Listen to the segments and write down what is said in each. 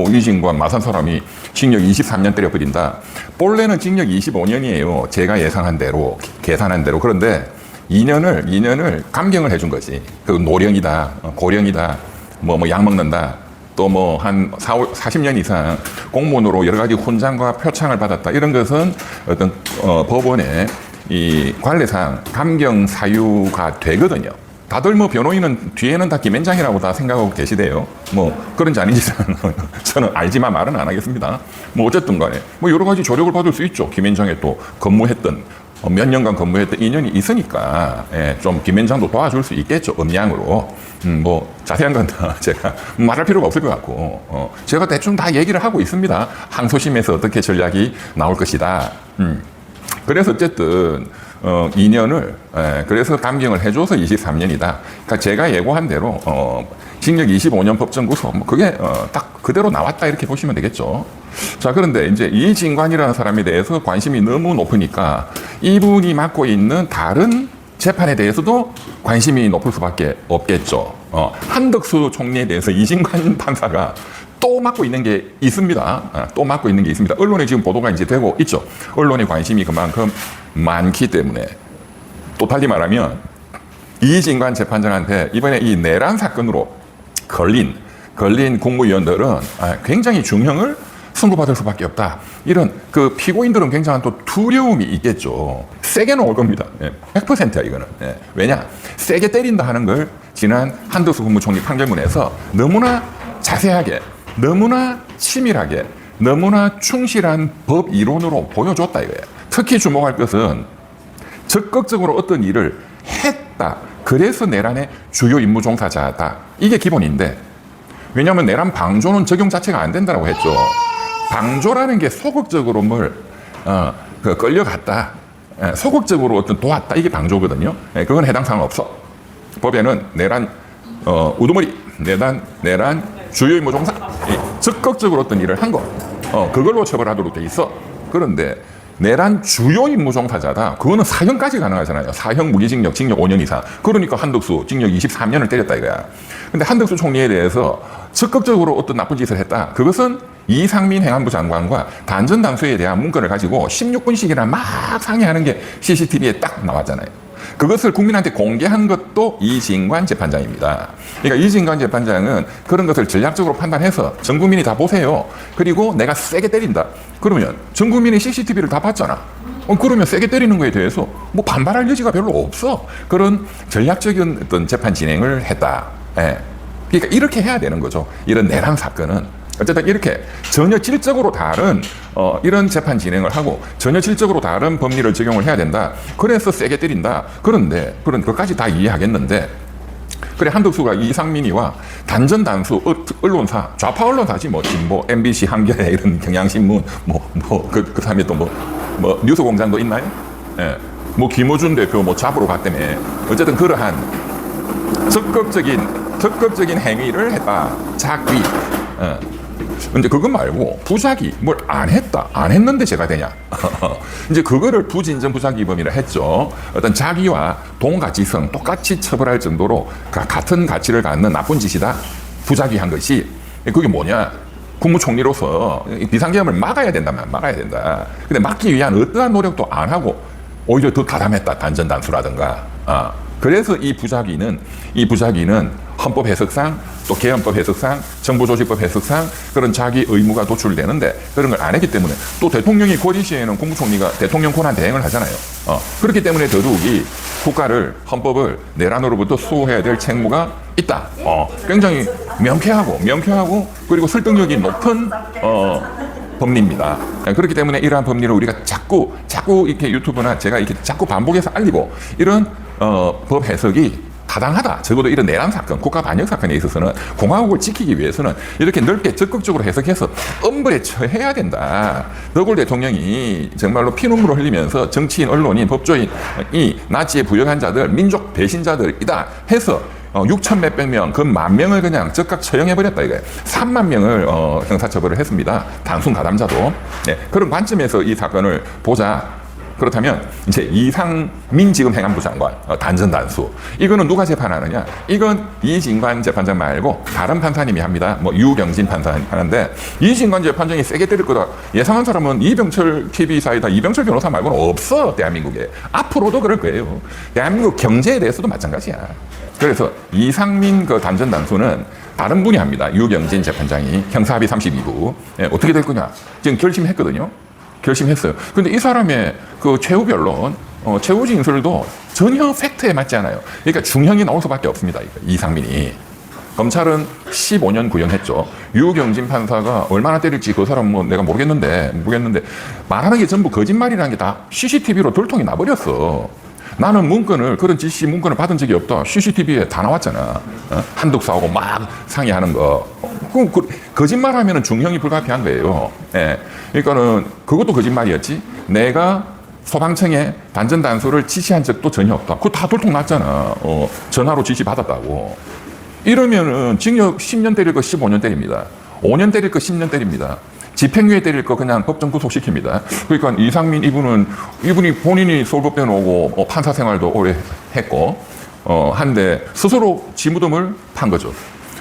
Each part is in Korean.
유진과 마산 사람이 징역 23년 때려버린다. 본래는 징역 25년이에요. 제가 예상한 대로, 계산한 대로. 그런데 2년을 감경을 해준 거지. 그 노령이다, 고령이다, 약 먹는다. 또 한 40년 이상 공무원으로 여러 가지 훈장과 표창을 받았다. 이런 것은 어떤 법원의 이 관례상 감경 사유가 되거든요. 다들 변호인은 뒤에는 다 김앤장이라고 다 생각하고 계시대요. 그런지 아닌지는 저는 알지만 말은 안 하겠습니다. 어쨌든 간에 여러 가지 조력을 받을 수 있죠. 김앤장에 또 근무했던 몇 년간 근무했던 인연이 있으니까 좀 김앤장도 도와줄 수 있겠죠. 음량으로. 자세한 건 다 제가 말할 필요가 없을 것 같고 제가 대충 다 얘기를 하고 있습니다. 항소심에서 어떻게 전략이 나올 것이다. 그래서 어쨌든 2년을 그래서 감경을 해줘서 23년이다. 그러니까 제가 예고한 대로 징역 25년 법정 구속 그게 딱 그대로 나왔다 이렇게 보시면 되겠죠. 자, 그런데 이제 이진관이라는 사람에 대해서 관심이 너무 높으니까 이분이 맡고 있는 다른 재판에 대해서도 관심이 높을 수밖에 없겠죠. 한덕수 총리에 대해서 이진관 판사가 또 맡고 있는 게 있습니다. 또 맡고 있는 게 있습니다. 언론에 지금 보도가 이제 되고 있죠. 언론의 관심이 그만큼 많기 때문에. 또 달리 말하면 이진관 재판장한테 이번에 이 내란 사건으로 걸린 국무위원들은 굉장히 중형을 선고받을 수밖에 없다. 이런 그 피고인들은 굉장한 또 두려움이 있겠죠. 세게 나올 겁니다. 100%야 이거는. 왜냐? 세게 때린다 하는 걸 지난 한덕수 국무총리 판결문에서 너무나 자세하게, 너무나 치밀하게, 너무나 충실한 법 이론으로 보여줬다 이거예요. 특히 주목할 것은 적극적으로 어떤 일을 했다. 그래서 내란의 주요 임무 종사자다. 이게 기본인데, 왜냐하면 내란 방조는 적용 자체가 안 된다고 했죠. 방조라는 게 소극적으로 끌려갔다. 소극적으로 어떤 도왔다. 이게 방조거든요. 그건 해당 사항 없어. 법에는 내란 우두머리, 내란 주요 임무 종사, 적극적으로 어떤 일을 한 거, 그걸로 처벌하도록 돼 있어. 그런데 내란 주요 임무 종사자다. 그거는 사형까지 가능하잖아요. 사형 무기징역, 징역 5년 이상. 그러니까 한덕수 징역 23년을 때렸다 이거야. 근데 한덕수 총리에 대해서 적극적으로 어떤 나쁜 짓을 했다. 그것은 이상민 행안부 장관과 단전당수에 대한 문건을 가지고 16분씩이나 막 상의하는 게 CCTV에 딱 나왔잖아요. 그것을 국민한테 공개한 것도 이진관 재판장입니다. 그러니까 이진관 재판장은 그런 것을 전략적으로 판단해서 전 국민이 다 보세요. 그리고 내가 세게 때린다. 그러면 전 국민이 CCTV를 다 봤잖아. 그러면 세게 때리는 거에 대해서 반발할 여지가 별로 없어. 그런 전략적인 어떤 재판 진행을 했다. 그러니까 이렇게 해야 되는 거죠. 이런 내란 사건은. 어쨌든 이렇게 전혀 질적으로 다른 이런 재판 진행을 하고 전혀 질적으로 다른 법리를 적용을 해야 된다. 그래서 세게 때린다. 그런데 그것까지 다 이해하겠는데, 그래 한덕수가 이상민이와 단전단수 언론사, 좌파 언론사지 진보, MBC, 한겨레 이런 경향신문 그 다음에 또 뉴스공장도 있나요? 김어준 대표 잡으러 갔다며. 어쨌든 그러한 적극적인 행위를 했다. 작위. 근데 그거 말고 부작위 뭘 안 했다. 안 했는데 제가 되냐. 이제 그거를 부진전 부작위범이라 했죠. 어떤 자기와 동가치성 똑같이 처벌할 정도로 같은 가치를 갖는 나쁜 짓이다. 부작위한 것이. 그게 뭐냐. 국무총리로서 비상계엄을 막아야 된다면 막아야 된다. 근데 막기 위한 어떠한 노력도 안 하고 오히려 더 가담했다. 단전단수라든가. 그래서 이 부작위는 헌법 해석상 또 개헌법 해석상 정부조직법 해석상 그런 자기 의무가 도출되는데 그런 걸 안 했기 때문에 또 대통령이 고리 시에는 국무총리가 대통령 권한 대행을 하잖아요. 그렇기 때문에 더더욱이 국가를 헌법을 내란으로부터 수호해야 될 책무가 있다. 굉장히 명쾌하고 그리고 설득력이 높은 법리입니다. 그렇기 때문에 이러한 법리를 우리가 자꾸 이렇게 유튜브나 제가 이렇게 자꾸 반복해서 알리고 이런 법 해석이 타당하다. 적어도 이런 내란 사건, 국가 반역 사건에 있어서는 공화국을 지키기 위해서는 이렇게 넓게 적극적으로 해석해서 엄벌에 처해야 된다. 더굴 대통령이 정말로 피눈물을 흘리면서 정치인, 언론인, 법조인이 나치에 부역한 자들, 민족 배신자들이다 해서 6천 몇백 명, 그 10,000명을 그냥 즉각 처형해버렸다 이거예요. 3만 명을 형사처벌을 했습니다. 단순 가담자도. 그런 관점에서 이 사건을 보자. 그렇다면 이제 이상민 지금 행안부 장관 단전 단수 이거는 누가 재판하느냐? 이건 이진관 재판장 말고 다른 판사님이 합니다. 뭐 유경진 판사 하는데 이진관 재판장이 세게 때릴 거다 예상한 사람은 이병철 TV사이다 이병철 변호사 말고는 없어 대한민국에. 앞으로도 그럴 거예요. 대한민국 경제에 대해서도 마찬가지야. 그래서 이상민 그 단전 단수는 다른 분이 합니다. 유경진 재판장이 형사합의 32부 어떻게 될 거냐 지금 결심했거든요. 결심했어요. 근데 이 사람의 그 최후 변론, 최후 진술도 전혀 팩트에 맞지 않아요. 그러니까 중형이 나올 수밖에 없습니다. 이상민이. 검찰은 15년 구형했죠. 유경진 판사가 얼마나 때릴지 그 사람 뭐 내가 모르겠는데 말하는 게 전부 거짓말이라는 게 다 CCTV로 들통이 나버렸어. 나는 문건을 그런 지시 문건을 받은 적이 없다. CCTV에 다 나왔잖아. 한독사하고 막 상의하는 거. 그럼 거짓말하면 중형이 불가피한 거예요. 예. 그러니까는 그것도 거짓말이었지. 내가 소방청에 단전 단수를 지시한 적도 전혀 없다. 그거 다 돌통 났잖아. 전화로 지시 받았다고. 이러면은 징역 10년 때릴 거 15년 때립니다. 5년 때릴 거 10년 때립니다. 집행유예 때릴 거 그냥 법정 구속시킵니다. 그러니까 이상민 이분이 본인이 서울법대 나오고 판사 생활도 오래 했고 한데 스스로 지무덤을 판 거죠.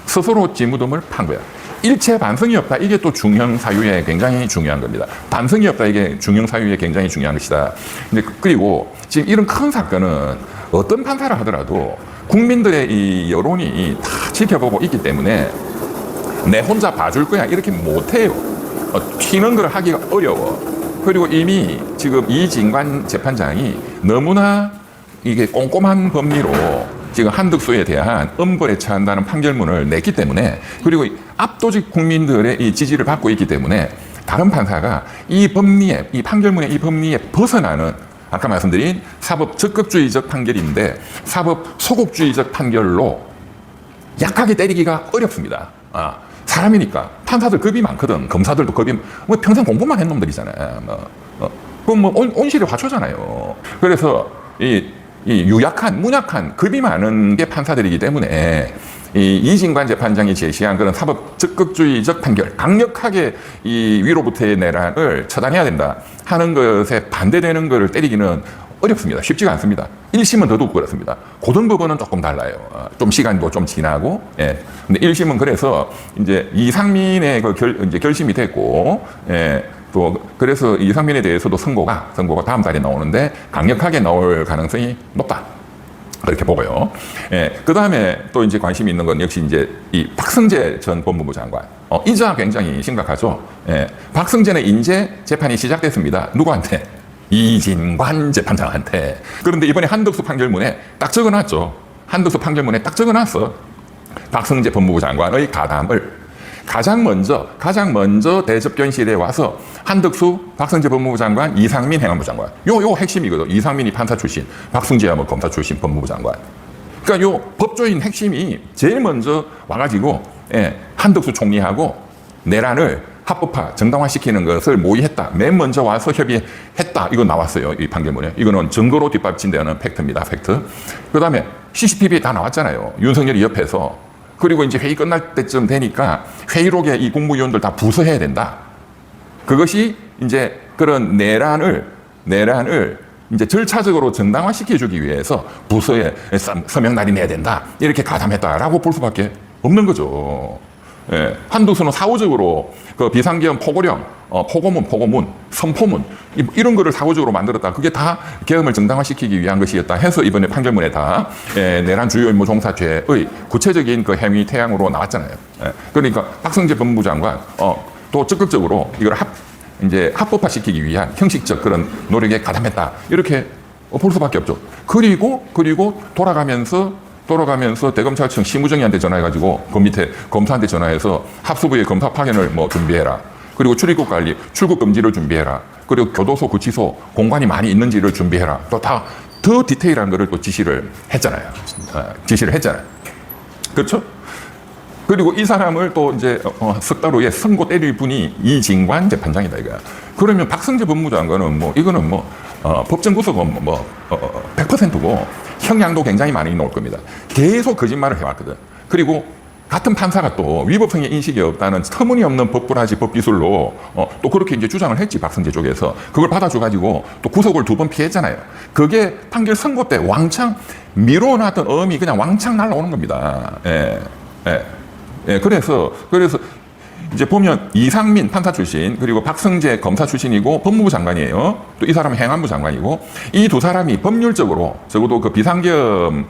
스스로 지무덤을 판 거야. 일체 반성이 없다. 이게 또 중형 사유에 굉장히 중요한 겁니다. 반성이 없다. 이게 중형 사유에 굉장히 중요한 것이다. 근데 그리고 지금 이런 큰 사건은 어떤 판사를 하더라도 국민들의 이 여론이 다 지켜보고 있기 때문에 내 혼자 봐줄 거야 이렇게 못해요. 튀는 걸 하기가 어려워. 그리고 이미 지금 이진관 재판장이 너무나 이게 꼼꼼한 법리로 지금 한덕수에 대한 엄벌에 처한다는 판결문을 냈기 때문에 그리고 압도적 국민들의 이 지지를 받고 있기 때문에 다른 판사가 이 법리에 이 판결문의 이 법리에 벗어나는 아까 말씀드린 사법 적극주의적 판결인데 사법 소극주의적 판결로 약하게 때리기가 어렵습니다. 사람이니까 판사들 겁이 많거든. 검사들도 겁이 뭐 평생 공부만 한 놈들이잖아요. 그럼 뭐 온실의 화초잖아요. 그래서 이 유약한 문약한 겁이 많은 게 판사들이기 때문에 이진관 재판장이 제시한 그런 사법 적극주의적 판결 강력하게 이 위로부터의 내란을 처단해야 된다 하는 것에 반대되는 것을 때리기는 어렵습니다. 쉽지가 않습니다. 1심은 더더욱 그렇습니다. 고등법원은 조금 달라요. 좀 시간도 좀 지나고, 예. 근데 1심은 그래서 이제 이상민의 이제 결심이 됐고, 예. 또 그래서 이상민에 대해서도 선고가 다음 달에 나오는데 강력하게 나올 가능성이 높다. 그렇게 보고요. 예. 그 다음에 또 이제 관심이 있는 건 역시 이제 이 박성재 전 법무부 장관. 이자 굉장히 심각하죠. 예. 박성재는 인제 재판이 시작됐습니다. 누구한테? 이진관 재판장한테. 그런데 이번에 한덕수 판결문에 딱 적어놨죠. 한덕수 판결문에 딱 적어놨어. 박성재 법무부 장관의 가담을 가장 먼저 대접견실에 와서 한덕수, 박성재 법무부 장관, 이상민 행안부 장관. 요 핵심이거든. 이상민이 판사 출신, 박성재야 뭐 검사 출신 법무부 장관. 그러니까 요 법조인 핵심이 제일 먼저 와가지고 한덕수 총리하고 내란을 합법화, 정당화시키는 것을 모의했다. 맨 먼저 와서 협의했다. 이거 나왔어요. 이 판결문에. 이거는 증거로 뒷받침되는 팩트입니다. 팩트. 그 다음에 CCTV에 다 나왔잖아요. 윤석열이 옆에서. 그리고 이제 회의 끝날 때쯤 되니까 회의록에 이 국무위원들 다 부서해야 된다. 그것이 이제 그런 내란을 이제 절차적으로 정당화시켜주기 위해서 부서에 서명 날인해야 된다. 이렇게 가담했다라고 볼 수밖에 없는 거죠. 예, 한덕수는 사후적으로 그 비상계엄 포고령, 포고문, 선포문 이런 거를 사후적으로 만들었다. 그게 다 계엄을 정당화시키기 위한 것이었다 해서 이번에 판결문에 다 내란 주요 임무 종사죄의 구체적인 그 행위 태양으로 나왔잖아요. 예, 그러니까 박성재 법무부 장관 또 적극적으로 이걸 이제 합법화시키기 위한 형식적 그런 노력에 가담했다. 이렇게 볼 수밖에 없죠. 그리고 돌아가면서 대검찰청 심우정이한테 전화해가지고 그 밑에 검사한테 전화해서 합수부의 검사 파견을 뭐 준비해라. 그리고 출입국 관리, 출국 금지를 준비해라. 그리고 교도소, 구치소 공간이 많이 있는지를 준비해라. 또 다 더 디테일한 거를 또 지시를 했잖아요. 그렇죠? 그리고 이 사람을 또 이제 석 달 후에 선고 때릴 분이 이진관 재판장이다 이거야. 그러면 박성재 법무부 장관은 뭐 이거는 뭐 법정 구속은 뭐 100%고 형량도 굉장히 많이 나올 겁니다. 계속 거짓말을 해왔거든. 그리고 같은 판사가 또 위법성의 인식이 없다는 터무니없는 법꾸라지 법기술로 또 그렇게 이제 주장을 했지, 박성재 쪽에서. 그걸 받아줘가지고 또 구속을 2번 피했잖아요. 그게 판결 선고 때 왕창 미뤄놨던 엄이 그냥 왕창 날라오는 겁니다. 그래서 이제 보면 이상민 판사 출신, 그리고 박성재 검사 출신이고 법무부 장관이에요. 또 이 사람은 행안부 장관이고, 이 두 사람이 법률적으로 적어도 그 비상겸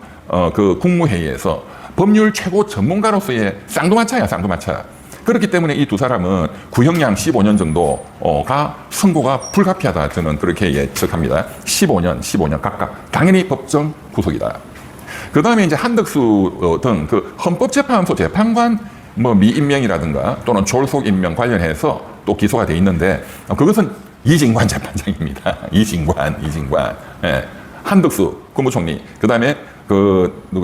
그 국무회의에서 법률 최고 전문가로서의 쌍두마차야, 쌍두마차. 그렇기 때문에 이 두 사람은 구형량 15년 정도가 선고가 불가피하다, 저는 그렇게 예측합니다. 15년 각각. 당연히 법정 구속이다. 그 다음에 이제 한덕수 등 그 헌법재판소 재판관 뭐 미임명이라든가 또는 졸속 임명 관련해서 또 기소가 돼 있는데, 그것은 이진관 재판장입니다. 이진관. 한덕수 국무총리, 그 다음에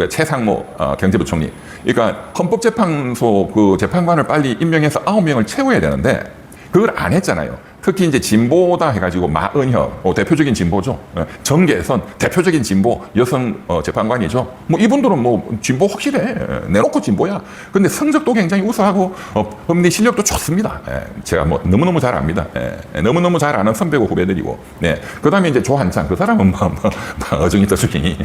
최상모 경제부총리. 그러니까 헌법재판소 그 재판관을 빨리 임명해서 9명을 채워야 되는데 그걸 안 했잖아요. 특히 이제 진보다 해가지고 마은혁, 대표적인 진보죠. 정계선 대표적인 진보 여성 재판관이죠. 뭐 이분들은 뭐 진보 확실해. 내놓고 진보야. 근데 성적도 굉장히 우수하고 법리 실력도 좋습니다. 제가 뭐 너무너무 잘 압니다. 너무너무 잘 아는 선배고 후배들이고. 그 다음에 이제 조한창, 그 사람은 어중이 떠중이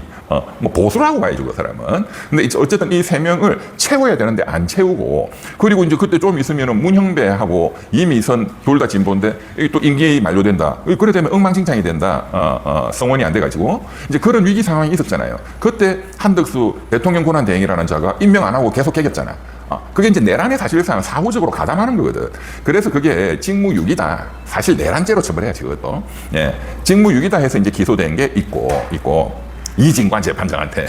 뭐 보수라고 봐야죠, 그 사람은. 근데 어쨌든 이 3명을 채워야 되는데 안 채우고, 그리고 이제 그때 좀 있으면은 문형배하고 이미선 둘 다 진보인데 또 임기 만료된다. 그래 되면 엉망진창이 된다. 성원이 안 돼가지고 이제 그런 위기 상황이 있었잖아요. 그때 한덕수 대통령 권한 대행이라는 자가 임명 안 하고 계속 개겼잖아. 그게 이제 내란에 사실상 사후적으로 가담하는 거거든. 그래서 그게 직무유기다. 사실 내란죄로 처벌해야지, 그것도. 직무유기다 해서 이제 기소된 게 있고. 이진관 재판장한테.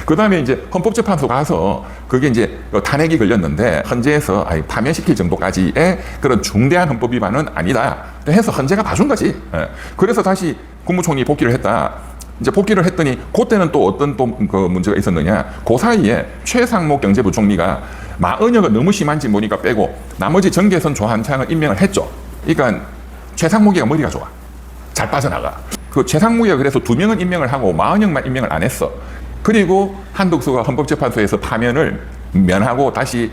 그 다음에 이제 헌법재판소 가서 그게 이제 탄핵이 걸렸는데 헌재에서 파면시킬 정도까지의 그런 중대한 헌법 위반은 아니다 해서 헌재가 봐준 거지. 그래서 다시 국무총리 복귀를 했다. 이제 복귀를 했더니 그때는 또 어떤 또 그 문제가 있었느냐. 그 사이에 최상목 경제부총리가 마은혁은 너무 심한지 보니까 빼고 나머지 정계선 조한창을 임명을 했죠. 그러니까 최상목이가 머리가 좋아. 잘 빠져나가. 그 최상무가 그래서 2명은 임명을 하고 마은혁만 임명을 안 했어. 그리고 한덕수가 헌법재판소에서 파면을 면하고 다시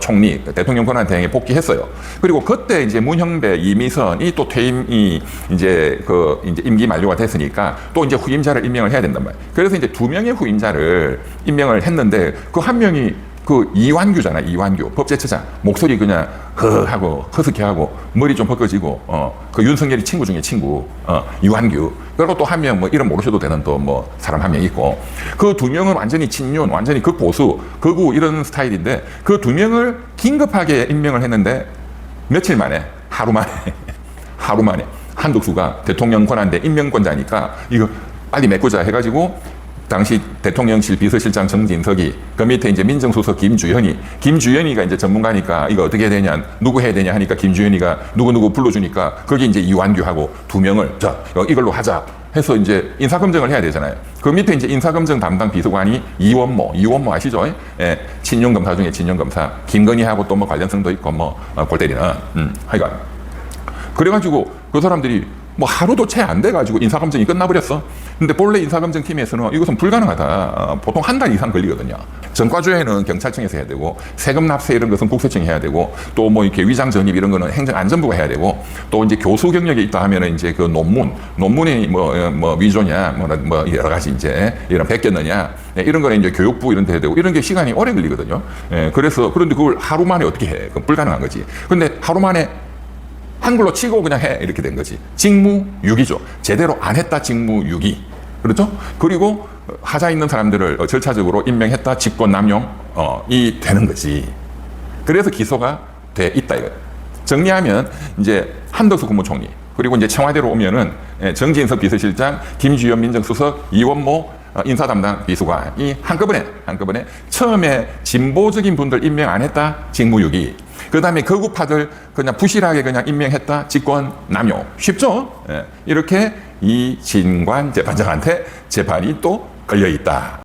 총리, 대통령 권한 대행에 복귀했어요. 그리고 그때 이제 문형배, 이미선이 또 퇴임이 이제 이제 임기 만료가 됐으니까 또 이제 후임자를 임명을 해야 된단 말이에요. 그래서 이제 2명의 후임자를 임명을 했는데 그 한 명이 그 이완규잖아, 이완규 법제처장. 목소리 그냥 하고 허스키하고 머리 좀 벗겨지고 그 윤석열이 친구 중에 친구 이완규. 그리고 또 한 명 뭐 이름 모르셔도 되는 또 뭐 사람 한 명 있고, 그 2명은 완전히 친윤, 완전히 극보수, 극우 이런 스타일인데 그 2명을 긴급하게 임명을 했는데 며칠 만에 하루 만에 한덕수가 대통령 권한대 임명권자니까 이거 빨리 메꾸자 해가지고 당시 대통령실 비서실장 정진석이, 그 밑에 이제 민정수석 김주현이가 이제 전문가니까 이거 어떻게 해야 되냐, 누구 해야 되냐 하니까 김주현이가 누구 불러주니까 거기 이제 이완규하고 2명을 자 이걸로 하자 해서 이제 인사검증을 해야 되잖아요. 그 밑에 이제 인사검증 담당 비서관이 이원모 아시죠? 친윤 검사 중에 친윤 검사, 김건희하고 또 뭐 관련성도 있고 뭐 골 때리는 하여간. 그래가지고 그 사람들이 뭐 하루도 채 안 돼가지고 인사검증이 끝나버렸어. 근데 본래 인사검증팀에서는 이것은 불가능하다. 보통 한 달 이상 걸리거든요. 전과조회는 경찰청에서 해야 되고, 세금 납세 이런 것은 국세청이 해야 되고, 또 뭐 이렇게 위장 전입 이런 거는 행정안전부가 해야 되고, 또 이제 교수 경력이 있다 하면은 이제 그 논문이 뭐 위조냐, 뭐 여러 가지 이제 이런 베꼈느냐, 이런 거는 이제 교육부 이런 데 해야 되고, 이런 게 시간이 오래 걸리거든요. 그래서 그런데 그걸 하루 만에 어떻게 해? 그건 불가능한 거지. 근데 하루 만에 한글로 치고 그냥 해 이렇게 된 거지. 직무유기죠. 제대로 안 했다 직무유기. 그렇죠? 그리고 하자 있는 사람들을 절차적으로 임명했다 직권남용이 되는 거지. 그래서 기소가 돼 있다 이거예요. 정리하면 이제 한덕수 국무총리, 그리고 이제 청와대로 오면은 정진석 비서실장, 김주현 민정수석, 이원모 인사 담당 비서관이 한꺼번에 처음에 진보적인 분들 임명 안 했다 직무유기. 그 다음에 극우파들 그냥 부실하게 그냥 임명했다 직권 남용. 쉽죠? 이렇게 이진관 재판장한테 재판이 또 걸려 있다.